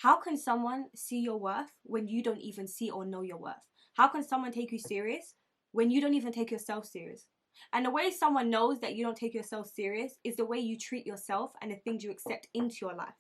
How can someone see your worth when you don't even see or know your worth? How can someone take you serious when you don't even take yourself serious? And the way someone knows that you don't take yourself serious is the way you treat yourself and the things you accept into your life.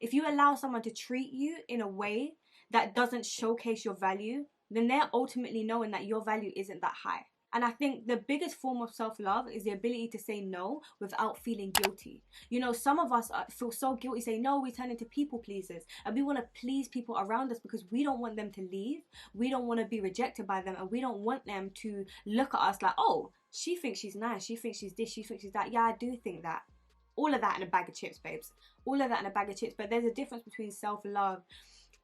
If you allow someone to treat you in a way that doesn't showcase your value, then they're ultimately knowing that your value isn't that high. And I think the biggest form of self-love is the ability to say no without feeling guilty. You know, some of us feel so guilty, say no, we turn into people pleasers. And we want to please people around us because we don't want them to leave. We don't want to be rejected by them. And we don't want them to look at us like, oh, she thinks she's nice. She thinks she's this. She thinks she's that. Yeah, I do think that. All of that in a bag of chips, babes. All of that in a bag of chips. But there's a difference between self-love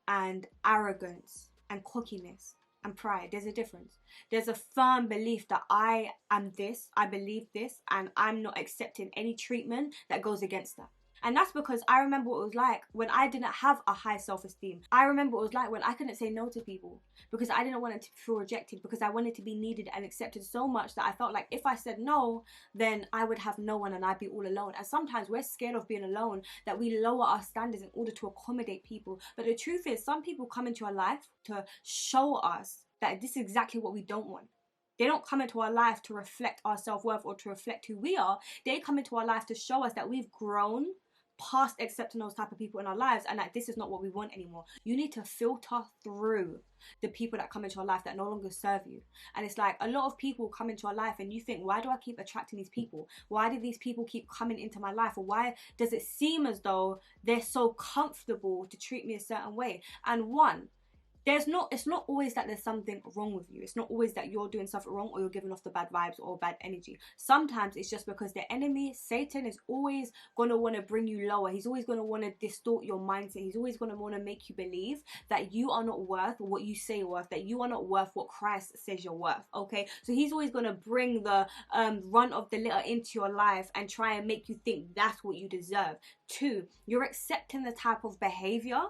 and arrogance and cockiness and pride. There's a difference. There's a firm belief that I am this, I believe this, and I'm not accepting any treatment that goes against that. And that's because I remember what it was like when I didn't have a high self-esteem. I remember what it was like when I couldn't say no to people because I didn't want it to feel rejected, because I wanted to be needed and accepted so much that I felt like if I said no, then I would have no one and I'd be all alone. And sometimes we're scared of being alone that we lower our standards in order to accommodate people. But the truth is, some people come into our life to show us that this is exactly what we don't want. They don't come into our life to reflect our self-worth or to reflect who we are. They come into our life to show us that we've grown past accepting those type of people in our lives and that this is not what we want anymore. You need to filter through the people that come into your life that no longer serve you. And it's like a lot of people come into your life and you think, why do I keep attracting these people? Why do these people keep coming into my life? Or why does it seem as though they're so comfortable to treat me a certain way? And it's not always that there's something wrong with you. It's not always that you're doing something wrong or you're giving off the bad vibes or bad energy. Sometimes it's just because the enemy, Satan, is always going to want to bring you lower. He's always going to want to distort your mindset. He's always going to want to make you believe that you are not worth what you say you're worth, that you are not worth what Christ says you're worth, okay? So he's always going to bring the run of the litter into your life and try and make you think that's what you deserve. 2, you're accepting the type of behavior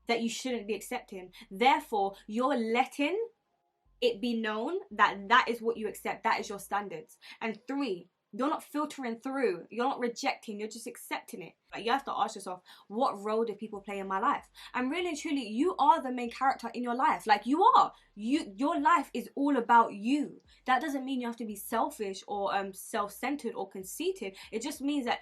that you shouldn't be accepting. Therefore, you're letting it be known that that is what you accept. That is your standards. And 3, you're not filtering through. You're not rejecting. You're just accepting it. Like, you have to ask yourself, what role do people play in my life? And really and truly, you are the main character in your life. Like, you are. Your life is all about you. That doesn't mean you have to be selfish or self-centered or conceited. It just means that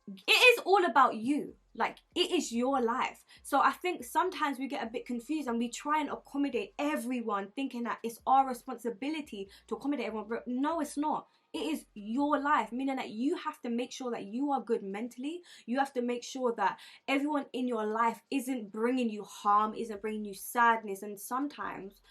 it is all about you. Like, it is your life. So I think sometimes we get a bit confused and we try and accommodate everyone, thinking that it's our responsibility to accommodate everyone. But no, it's not. It is your life, meaning that you have to make sure that you are good mentally. You have to make sure that everyone in your life isn't bringing you harm, isn't bringing you sadness. And sometimes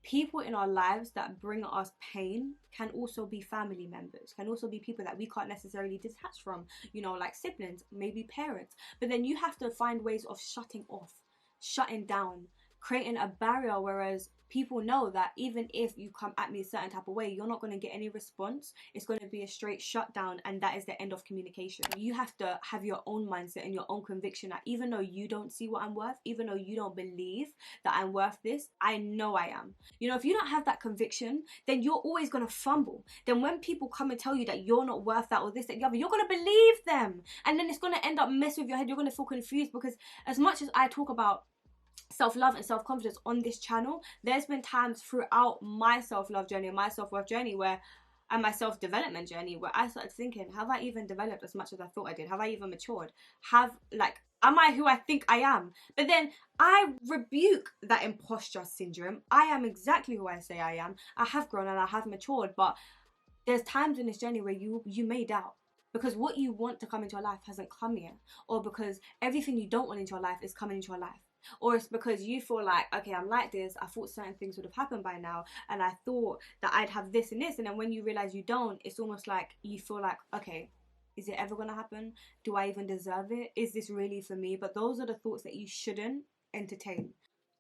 people in our lives that bring us pain can also be family members, can also be people that we can't necessarily detach from, you know, like siblings, maybe parents. But then you have to find ways of shutting off, shutting down, creating a barrier, whereas people know that even if you come at me a certain type of way, you're not going to get any response. It's going to be a straight shutdown, and that is the end of communication. You have to have your own mindset and your own conviction that even though you don't see what I'm worth, even though you don't believe that I'm worth this, I know I am. You know, if you don't have that conviction, then you're always going to fumble. Then when people come and tell you that you're not worth that or this, that, the other, you're going to believe them. And then it's going to end up messing with your head. You're going to feel confused, because as much as I talk about self-love and self-confidence on this channel, there's been times throughout my self-love journey, my self-worth journey, and my self-development journey, where I started thinking, have I even developed as much as I thought I did? Have I even matured? Am I who I think I am? But then I rebuke that imposter syndrome. I am exactly who I say I am. I have grown and I have matured, but there's times in this journey where you may doubt, because what you want to come into your life hasn't come yet, or because everything you don't want into your life is coming into your life. Or it's because you feel like, okay, I'm like this, I thought certain things would have happened by now, and I thought that I'd have this and this, and then when you realize you don't, it's almost like you feel like, okay, is it ever gonna happen? Do I even deserve it? Is this really for me? But those are the thoughts that you shouldn't entertain.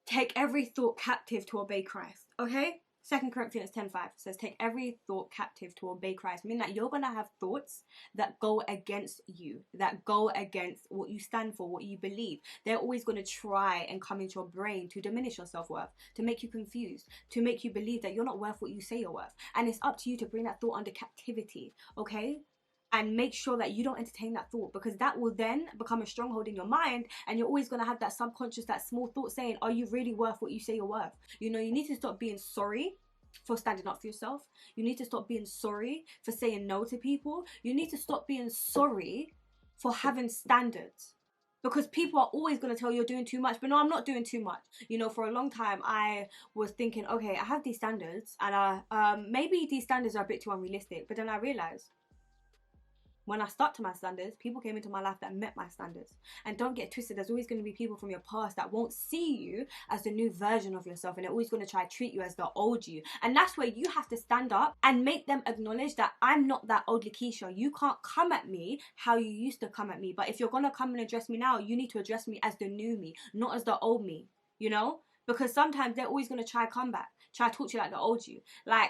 Take every thought captive to obey Christ, okay? 2 Corinthians 10:5 says, take every thought captive to obey Christ, meaning that you're going to have thoughts that go against you, that go against what you stand for, what you believe. They're always going to try and come into your brain to diminish your self-worth, to make you confused, to make you believe that you're not worth what you say you're worth. And it's up to you to bring that thought under captivity, okay? and make sure that you don't entertain that thought, because that will then become a stronghold in your mind, and you're always going to have that subconscious, that small thought saying, are you really worth what you say you're worth? You know, you need to stop being sorry for standing up for yourself. You need to stop being sorry for saying no to people. You need to stop being sorry for having standards, because people are always going to tell you you're doing too much. But no, I'm not doing too much. You know, for a long time I was thinking, okay, I have these standards, and maybe these standards are a bit too unrealistic. But then I realized, when I stuck to my standards, people came into my life that met my standards. And don't get twisted, there's always going to be people from your past that won't see you as the new version of yourself, and they're always going to try to treat you as the old you. And that's where you have to stand up and make them acknowledge that I'm not that old lakeishaa. You can't come at me how you used to come at me. But if you're going to come and address me now, you need to address me as the new me, not as the old me, you know? Because sometimes they're always going to try to come back, try to talk to you like the old you. Like,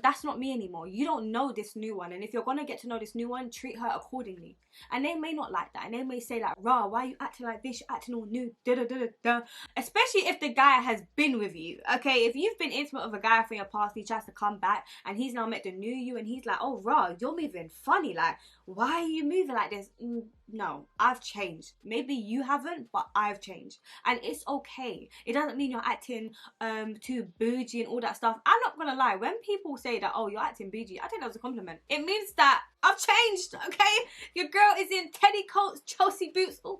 that's not me anymore. You don't know this new one. And if you're going to get to know this new one, treat her accordingly. And they may not like that. And they may say like, rah, why are you acting like this? You're acting all new. Da, da, da, da, da. Especially if the guy has been with you. Okay, if you've been intimate with a guy from your past, he tries to come back and he's now met the new you, and he's like, oh, rah, you're moving funny. Like, why are you moving like this? No, I've changed. Maybe you haven't, but I've changed. And it's okay. It doesn't mean you're acting too bougie and all that stuff. I'm not gonna lie, when people say that, oh, you're acting bougie, I think that was a compliment. It means that I've changed, okay? Your girl is in teddy coats, Chelsea boots. Ooh.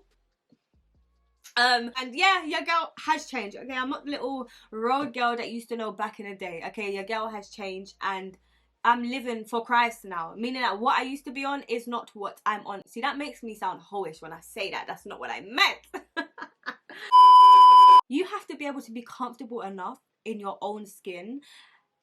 And yeah, your girl has changed, okay? I'm not the little road girl that used to know back in the day, okay? Your girl has changed, and I'm living for Christ now, meaning that what I used to be on is not what I'm on. See, that makes me sound hoish when I say that. That's not what I meant. You have to be able to be comfortable enough in your own skin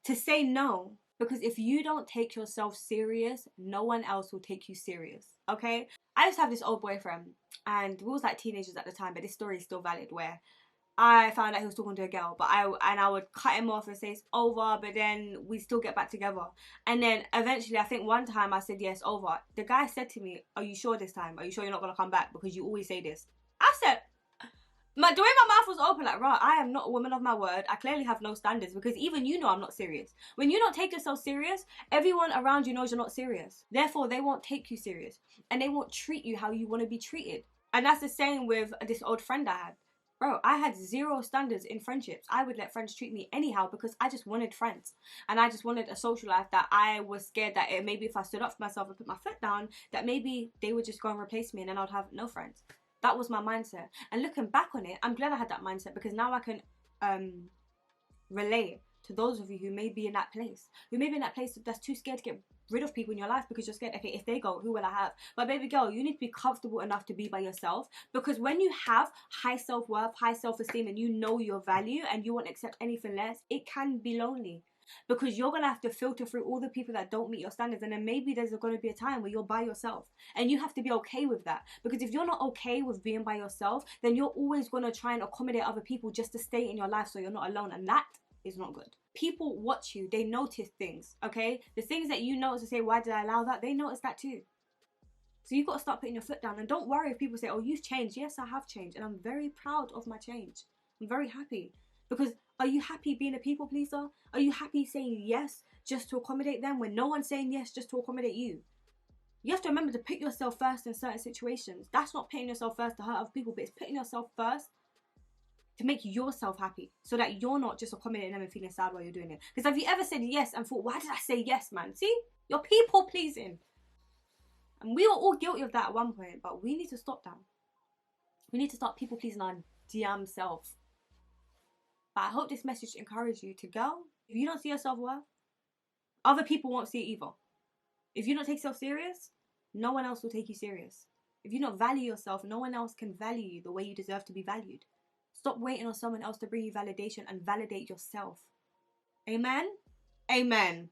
to say no, because if you don't take yourself serious, no one else will take you serious, okay? I used to have this old boyfriend, and we was like teenagers at the time, but this story is still valid, where I found out he was talking to a girl, but I would cut him off and say it's over, but then we still get back together. And then eventually, I think one time I said, yes, over. The guy said to me, are you sure this time? Are you sure you're not going to come back? Because you always say this. I said, the way my mouth was open, like, right, I am not a woman of my word. I clearly have no standards, because even you know I'm not serious. When you don't take yourself serious, everyone around you knows you're not serious. Therefore, they won't take you serious, and they won't treat you how you want to be treated. And that's the same with this old friend I had. Bro, I had zero standards in friendships. I would let friends treat me anyhow, because I just wanted friends. And I just wanted a social life that I was scared that maybe if I stood up for myself and put my foot down, that maybe they would just go and replace me, and then I'd have no friends. That was my mindset. And looking back on it, I'm glad I had that mindset, because now I can relate to those of you who may be in that place. Who may be in that place that's too scared to get rid of people in your life, because you're scared, okay, if they go, who will I have? But baby girl, you need to be comfortable enough to be by yourself, because when you have high self-worth, high self-esteem, and you know your value and you won't accept anything less, it can be lonely, because you're going to have to filter through all the people that don't meet your standards. And then maybe there's going to be a time where you're by yourself, and you have to be okay with that, because if you're not okay with being by yourself, then you're always going to try and accommodate other people just to stay in your life so you're not alone, and that is not good. People watch you, they notice things, okay? The things that you notice to say, why did I allow that? They notice that too. So you've got to start putting your foot down. And don't worry if people say, oh, you've changed. Yes, I have changed, and I'm very proud of my change. I'm very happy, because are you happy being a people pleaser? Are you happy saying yes just to accommodate them when no one's saying yes just to accommodate you? You have to remember to put yourself first in certain situations. That's not putting yourself first to hurt other people, but it's putting yourself first to make yourself happy, so that you're not just accommodating them and feeling sad while you're doing it. Because have you ever said yes and thought, why did I say yes, man? See? You're people pleasing. And we were all guilty of that at one point, but we need to stop that. We need to start people pleasing our damn self. But I hope this message encouraged you to go. If you don't see yourself worth, other people won't see it either. If you don't take yourself serious, no one else will take you serious. If you don't value yourself, no one else can value you the way you deserve to be valued. Stop waiting on someone else to bring you validation, and validate yourself. Amen? Amen.